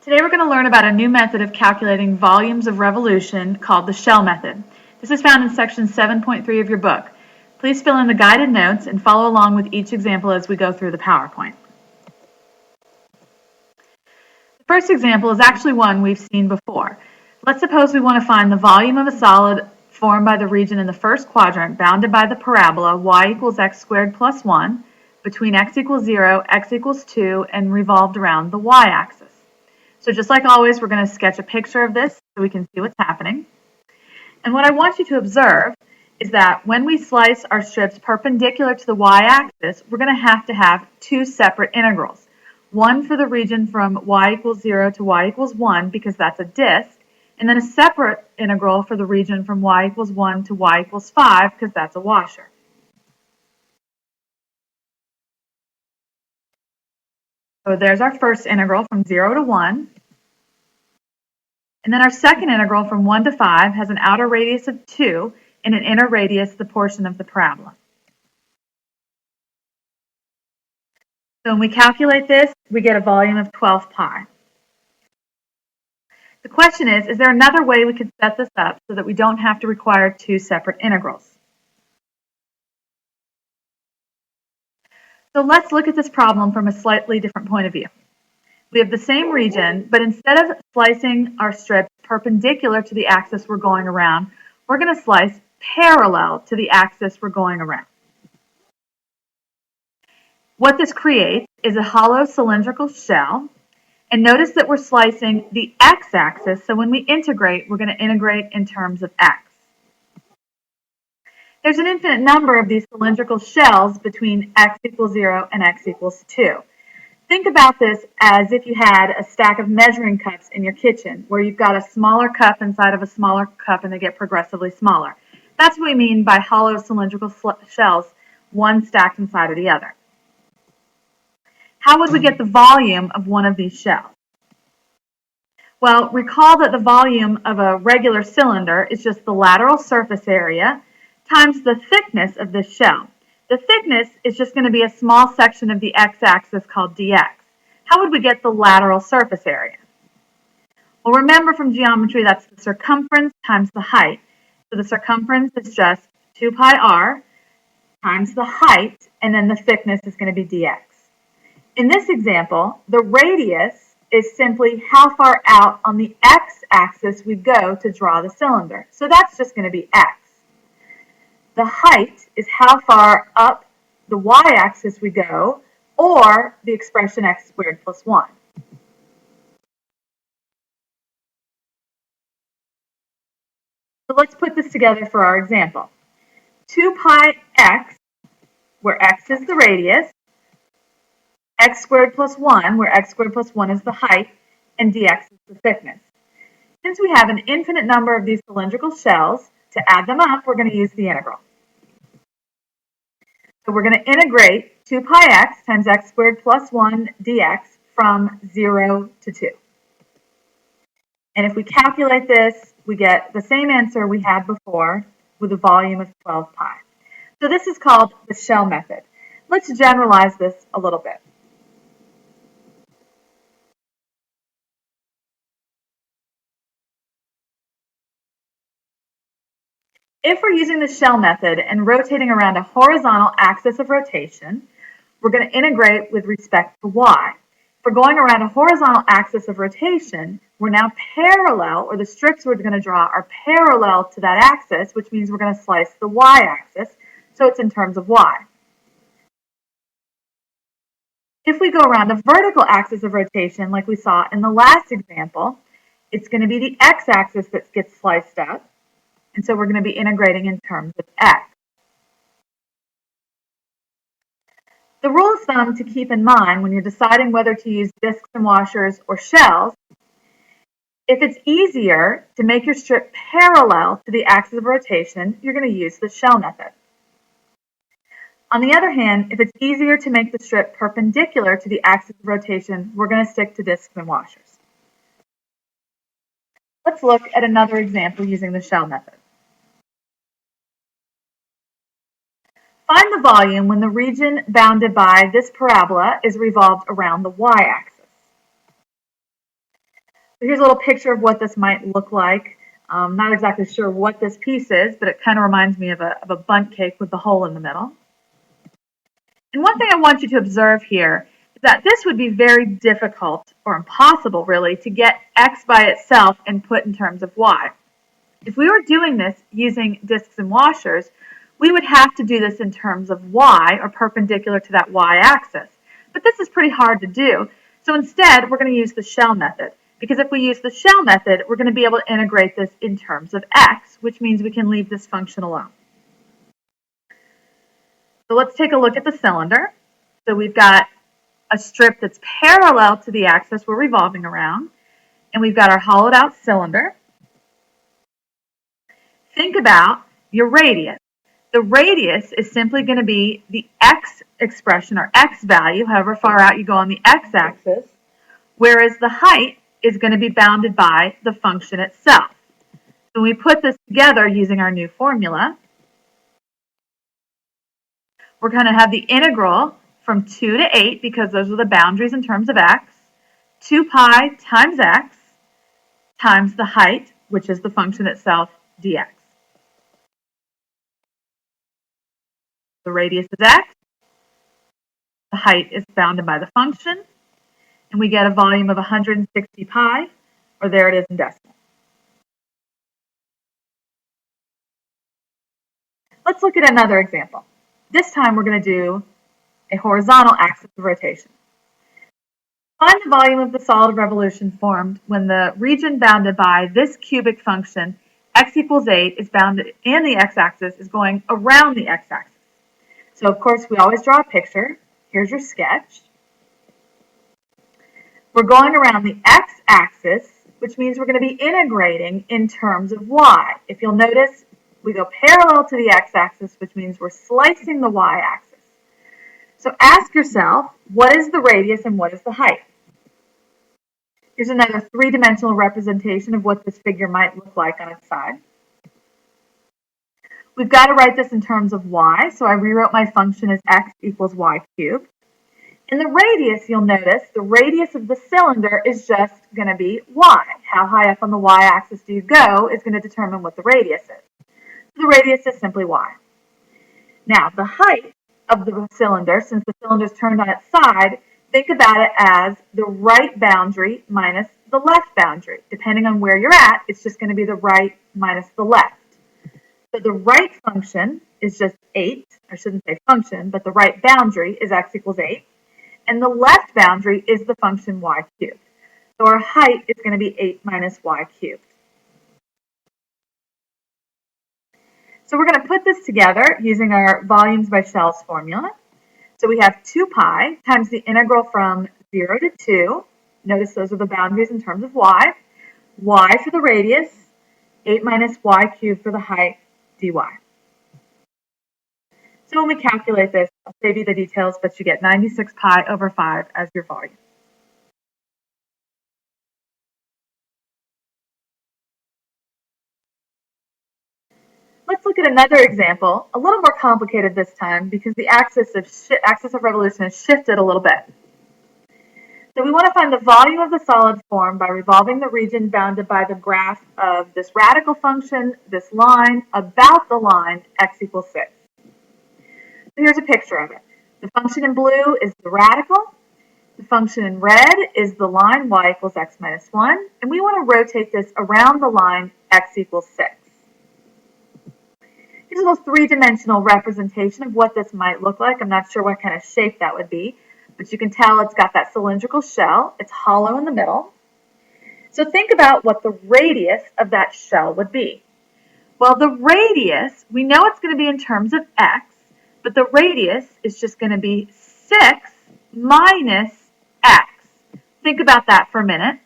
Today we're going to learn about a new method of calculating volumes of revolution called the shell method. This is found in section 7.3 of your book. Please fill in the guided notes and follow along with each example as we go through the PowerPoint. The first example is actually one we've seen before. Let's suppose we want to find the volume of a solid formed by the region in the first quadrant bounded by the parabola y equals x squared plus 1 between x equals 0, x equals 2, and revolved around the y-axis. So just like always, we're going to sketch a picture of this so we can see what's happening. And what I want you to observe is that when we slice our strips perpendicular to the y-axis, we're going to have two separate integrals. One for the region from y equals 0 to y equals 1 because that's a disk, and then a separate integral for the region from y equals 1 to y equals 5 because that's a washer. So there's our first integral from 0 to 1. And then our second integral from 1 to 5 has an outer radius of 2 and an inner radius, the portion of the parabola. So when we calculate this, we get a volume of 12 pi. The question is there another way we could set this up so that we don't have to require two separate integrals? So let's look at this problem from a slightly different point of view. We have the same region, but instead of slicing our strips perpendicular to the axis we're going around, we're going to slice parallel to the axis we're going around. What this creates is a hollow cylindrical shell, and notice that we're slicing the x-axis, so when we integrate, we're going to integrate in terms of x. There's an infinite number of these cylindrical shells between x equals 0 and x equals 2. Think about this as if you had a stack of measuring cups in your kitchen, where you've got a smaller cup inside of a smaller cup and they get progressively smaller. That's what we mean by hollow cylindrical shells, one stacked inside of the other. How would we get the volume of one of these shells? Well, recall that the volume of a regular cylinder is just the lateral surface area times the thickness of this shell. The thickness is just going to be a small section of the x-axis called dx. How would we get the lateral surface area? Well, remember from geometry, that's the circumference times the height. So the circumference is just 2 pi r times the height, and then the thickness is going to be dx. In this example, the radius is simply how far out on the x-axis we go to draw the cylinder. So that's just going to be x. The height is how far up the y-axis we go, or the expression x squared plus 1. So let's put this together for our example. 2 pi x, where x is the radius, x squared plus 1, where x squared plus 1 is the height, and dx is the thickness. Since we have an infinite number of these cylindrical shells, to add them up, we're going to use the integral. So we're going to integrate 2 pi x times x squared plus 1 dx from 0 to 2. And if we calculate this, we get the same answer we had before with a volume of 12 pi. So this is called the shell method. Let's generalize this a little bit. If we're using the shell method and rotating around a horizontal axis of rotation, we're going to integrate with respect to y. If we're going around a horizontal axis of rotation, we're now parallel, or the strips we're going to draw are parallel to that axis, which means we're going to slice the y-axis, so it's in terms of y. If we go around a vertical axis of rotation, like we saw in the last example, it's going to be the x-axis that gets sliced up. And so we're going to be integrating in terms of x. The rule of thumb to keep in mind when you're deciding whether to use discs and washers or shells, if it's easier to make your strip parallel to the axis of rotation, you're going to use the shell method. On the other hand, if it's easier to make the strip perpendicular to the axis of rotation, we're going to stick to discs and washers. Let's look at another example using the shell method. Find the volume when the region bounded by this parabola is revolved around the y-axis. So here's a little picture of what this might look like. Not exactly sure what this piece is, but it kind of reminds me of a bundt cake with the hole in the middle. And one thing I want you to observe here is that this would be very difficult, or impossible really, to get x by itself and put in terms of y. If we were doing this using discs and washers, we would have to do this in terms of y, or perpendicular to that y-axis. But this is pretty hard to do, so instead we're going to use the shell method. Because if we use the shell method, we're going to be able to integrate this in terms of x, which means we can leave this function alone. So let's take a look at the cylinder. So we've got a strip that's parallel to the axis we're revolving around, and we've got our hollowed out cylinder. Think about your radius. The radius is simply going to be the x expression, or x value, however far out you go on the x-axis, whereas the height is going to be bounded by the function itself. So we put this together using our new formula. We're going to have the integral from 2 to 8, because those are the boundaries in terms of x, 2 pi times x times the height, which is the function itself, dx. The radius is x, the height is bounded by the function, and we get a volume of 160 pi, or there it is in decimal. Let's look at another example. This time we're going to do a horizontal axis of rotation. Find the volume of the solid of revolution formed when the region bounded by this cubic function, x equals 8, is bounded, and the x-axis is going around the x-axis. So of course we always draw a picture. Here's your sketch. We're going around the x-axis, which means we're going to be integrating in terms of y. If you'll notice, we go parallel to the x-axis, which means we're slicing the y-axis. So ask yourself, what is the radius and what is the height? Here's another three-dimensional representation of what this figure might look like on its side. We've got to write this in terms of y, so I rewrote my function as x equals y cubed. In the radius, you'll notice the radius of the cylinder is just going to be y. How high up on the y-axis do you go is going to determine what the radius is. The radius is simply y. Now, the height of the cylinder, since the cylinder is turned on its side, think about it as the right boundary minus the left boundary. Depending on where you're at, it's just going to be the right minus the left. So the right function is just 8. I shouldn't say function, but the right boundary is x equals 8. And the left boundary is the function y cubed. So our height is going to be 8 minus y cubed. So we're going to put this together using our volumes by shells formula. So we have 2 pi times the integral from 0 to 2. Notice those are the boundaries in terms of y. Y for the radius, 8 minus y cubed for the height, dy. So when we calculate this, I'll save you the details, but you get 96 pi over 5 as your volume. Let's look at another example, a little more complicated this time because the axis of revolution has shifted a little bit. So we want to find the volume of the solid form by revolving the region bounded by the graph of this radical function, this line, about the line x equals 6. So here's a picture of it. The function in blue is the radical. The function in red is the line y equals x minus 1. And we want to rotate this around the line x equals 6. Here's a little three-dimensional representation of what this might look like. I'm not sure what kind of shape that would be, but you can tell it's got that cylindrical shell. It's hollow in the middle. So think about what the radius of that shell would be. Well, the radius, we know it's going to be in terms of x, but the radius is just going to be 6 minus x. Think about that for a minute.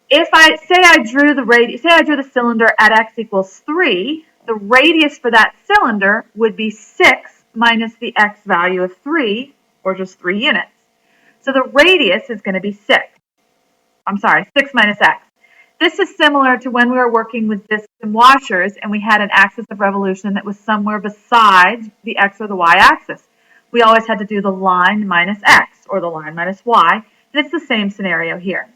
If I drew the cylinder at x equals 3, the radius for that cylinder would be 6 minus the x value of 3, or just 3 units. So the radius is going to be 6 minus x. This is similar to when we were working with discs and washers and we had an axis of revolution that was somewhere besides the x or the y axis. We always had to do the line minus x, or the line minus y, and it's the same scenario here.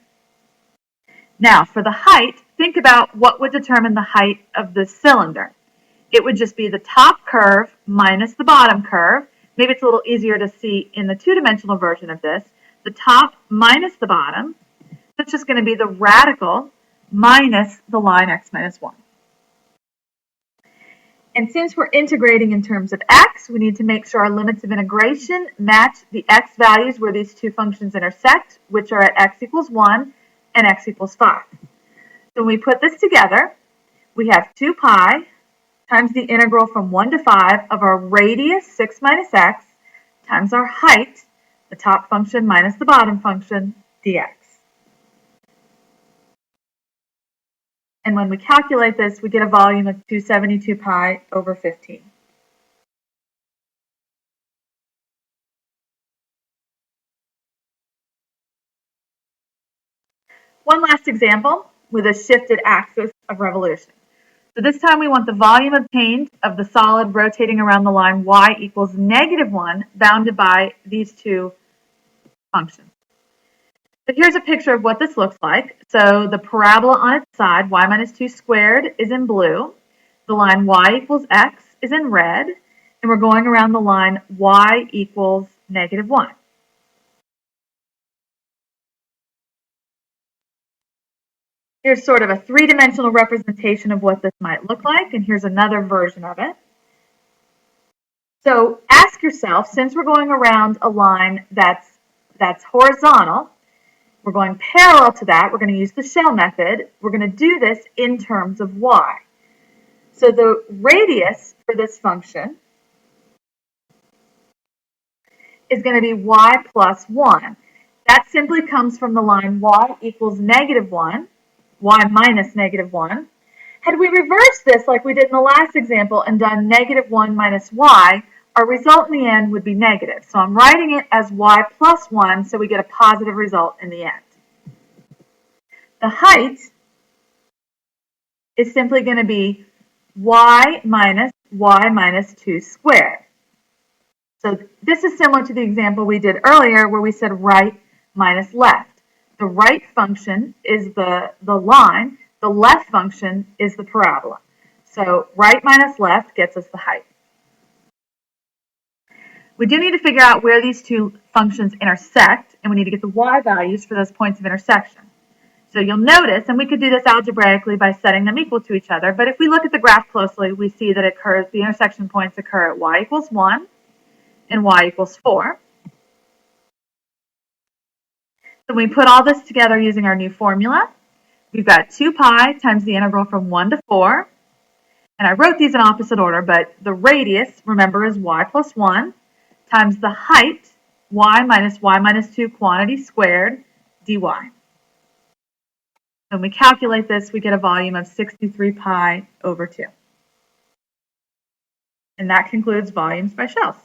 Now, for the height, think about what would determine the height of this cylinder. It would just be the top curve minus the bottom curve. Maybe it's a little easier to see in the two-dimensional version of this. The top minus the bottom. That's just going to be the radical minus the line x minus 1. And since we're integrating in terms of x, we need to make sure our limits of integration match the x values where these two functions intersect, which are at x equals 1 and x equals 5. So when we put this together, we have 2 pi times the integral from 1 to 5 of our radius, 6 minus x, times our height, the top function minus the bottom function, dx. And when we calculate this, we get a volume of 272 pi over 15. One last example with a shifted axis of revolution. So this time we want the volume obtained of the solid rotating around the line y equals -1 bounded by these two functions. So here's a picture of what this looks like. So the parabola on its side, y minus 2 squared, is in blue. The line y equals x is in red. And we're going around the line y equals -1. Here's sort of a three-dimensional representation of what this might look like, and here's another version of it. So ask yourself, since we're going around a line that's horizontal, we're going parallel to that, we're going to use the shell method, we're going to do this in terms of y. So the radius for this function is going to be y plus 1. That simply comes from the line y equals -1, y minus -1. Had we reversed this like we did in the last example and done -1 minus y, our result in the end would be negative. So I'm writing it as y plus 1 so we get a positive result in the end. The height is simply going to be y minus 2 squared. So this is similar to the example we did earlier where we said right minus left. The right function is the line, the left function is the parabola. So right minus left gets us the height. We do need to figure out where these two functions intersect, and we need to get the y values for those points of intersection. So you'll notice, and we could do this algebraically by setting them equal to each other, but if we look at the graph closely, we see that the intersection points occur at y equals 1 and y equals 4. So we put all this together using our new formula. We've got 2 pi times the integral from 1 to 4. And I wrote these in opposite order, but the radius, remember, is y plus 1 times the height, y minus 2 quantity squared, dy. When we calculate this, we get a volume of 63 pi over 2. And that concludes volumes by shells.